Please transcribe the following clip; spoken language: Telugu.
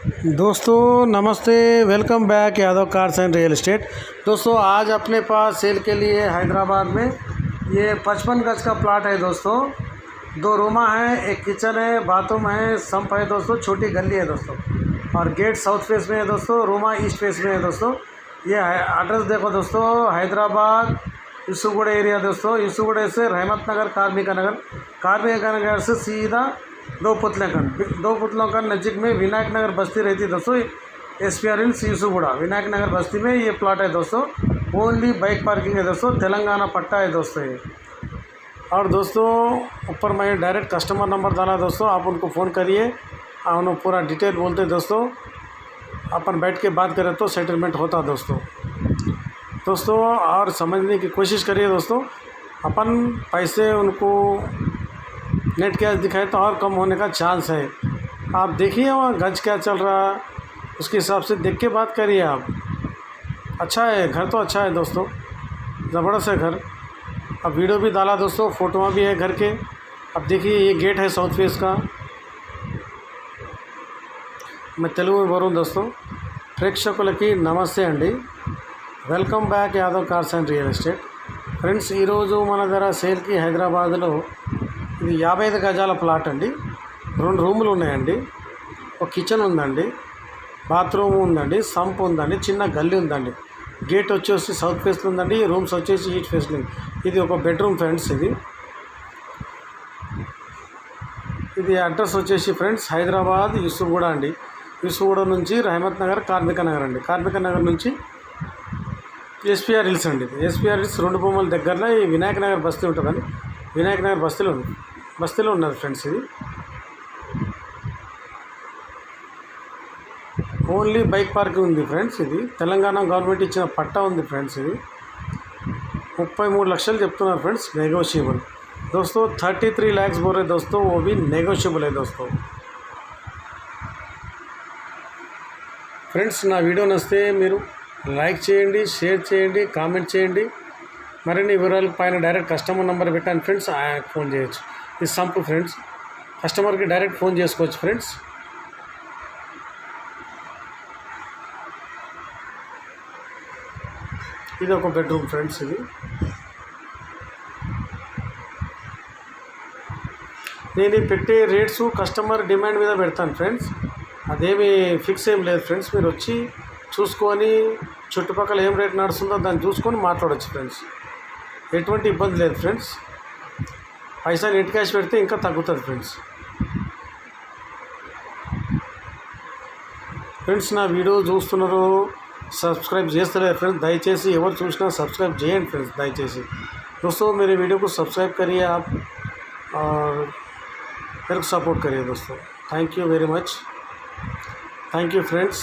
दोस्तों नमस्ते, welcome back Yadav cars and real estate. दोस्तों आज अपने पास सेल के लिए हैदराबाद में ये 55 गज का प्लाट है दोस्तों। 2 रूमा है, एक किचन है, बाथरूम है, संप है दोस्तों, छोटी गली है दोस्तों और गेट साउथ फेस में है दोस्तों, रूमा ईस्ट फेस में है दोस्तों। ये एड्रेस देखो दोस्तों, हैदराबाद यूसुफगढ़ एरिया दोस्तों। यूसुफगढ़ से रहमत नगर, कार्मिका नगर से सीधा दो पुतलों का नज़दीक में विनायक नगर बस्ती रहती है दोस्तों। SPR हिल्स यूसुफगढ़ विनायक नगर बस्ती में ये प्लॉट है दोस्तों। ओनली बाइक पार्किंग है दोस्तों, तेलंगाना पट्टा है दोस्तों ये। और दोस्तों ऊपर मैं डायरेक्ट कस्टमर नंबर डाला दोस्तों, आप उनको फ़ोन करिए, उन्होंने पूरा डिटेल बोलते दोस्तों, अपन बैठ के बात करें तो सेटलमेंट होता दोस्तों। और समझने की कोशिश करिए दोस्तों, अपन पैसे उनको नेट कैश दिखाए तो और कम होने का चांस है। आप देखिए वहाँ गज क्या चल रहा है, उसके हिसाब से देख के बात करिए आप। अच्छा है घर, तो अच्छा है दोस्तों, ज़बरदस्त है घर। अब वीडियो भी डाला दोस्तों, फ़ोटो भी है घर के। अब देखिए ये गेट है साउथ फेस का। मैं तेलुगु में बोलूँ दोस्तों। ప్రేక్షకులకి నమస్తే అండి, welcome back Yadav cars and real estate friends. ఈరోజు మన దగ్గర సేల్కి హైదరాబాద్లో ఇది 55 గజాల ప్లాట్ అండి। 2 రూములు ఉన్నాయండి, ఒక కిచెన్ ఉందండి, బాత్రూమ్ ఉందండి, సంప్ ఉందండి, చిన్న గల్లీ ఉందండి। గేట్ వచ్చేసి సౌత్ ఫేస్లో ఉందండి, రూమ్స్ వచ్చేసి ఈస్ట్ ఫేస్లో ఉంది। ఇది ఒక బెడ్రూమ్ ఫ్రెండ్స్। ఇది అడ్రస్ వచ్చేసి ఫ్రెండ్స్ హైదరాబాద్ యూసుఫగూడ అండి। యూసుఫగూడ నుంచి రహమత్ నగర్, కార్మిక నగర్ అండి। కార్మిక నగర్ నుంచి SPR హిల్స్ అండి। SPR హిల్స్ 2 బొమ్మల దగ్గరలో ఈ వినాయక నగర్ బస్తీ ఉంటుందండి। వినాయక నగర్ బస్తీలో ఉన్నది ఫ్రెండ్స్। ఇది ఓన్లీ బైక్ పార్కింగ్ ఉంది ఫ్రెండ్స్। ఇది తెలంగాణ గవర్నమెంట్ ఇచ్చిన పట్టా ఉంది ఫ్రెండ్స్। ఇది 33 లక్షలు చెప్తున్నారు ఫ్రెండ్స్, నెగోషియబుల్ दोस्तों। 33 लाख बोल रहे दोस्तों, वो भी नेगोशियबल है दोस्तों। ఫ్రెండ్స్ నా వీడియో నచ్చితే మీరు లైక్ చేయండి, షేర్ చేయండి, కామెంట్ చేయండి। మరిన్ని వివరాలు పైన డైరెక్ట్ కస్టమర్ నెంబర్ పెట్టాను ఫ్రెండ్స్, ఆయనకు ఫోన్ చేయొచ్చు। ఇది సంపు ఫ్రెండ్స్, కస్టమర్కి డైరెక్ట్ ఫోన్ చేసుకోవచ్చు ఫ్రెండ్స్। ఇది ఒక బెడ్రూమ్ ఫ్రెండ్స్। ఇది నేను పెట్టే రేట్స్ కస్టమర్ డిమాండ్ మీద పెడతాను ఫ్రెండ్స్, అదేమి ఫిక్స్ ఏం లేదు ఫ్రెండ్స్। మీరు వచ్చి చూసుకొని చుట్టుపక్కల ఏం రేట్ నడుస్తుందో దాన్ని చూసుకొని మాట్లాడవచ్చు ఫ్రెండ్స్, ఎటువంటి ఇబ్బంది లేదు ఫ్రెండ్స్। పైసా నెట్ క్యాష్ పెడితే ఇంకా తగ్గుతుంది ఫ్రెండ్స్। నా వీడియో చూస్తున్నారు, సబ్స్క్రైబ్ చేస్తలేరు ఫ్రెండ్స్, దయచేసి ఎవరు చూసినా సబ్స్క్రైబ్ చేయండి ఫ్రెండ్స్ దయచేసి। दोस्तों मेरे वीडियो को सब्सक्राइब करिए आप और मेरे को सपोर्ट करिए दोस्तों। Thank you very much, thank you friends.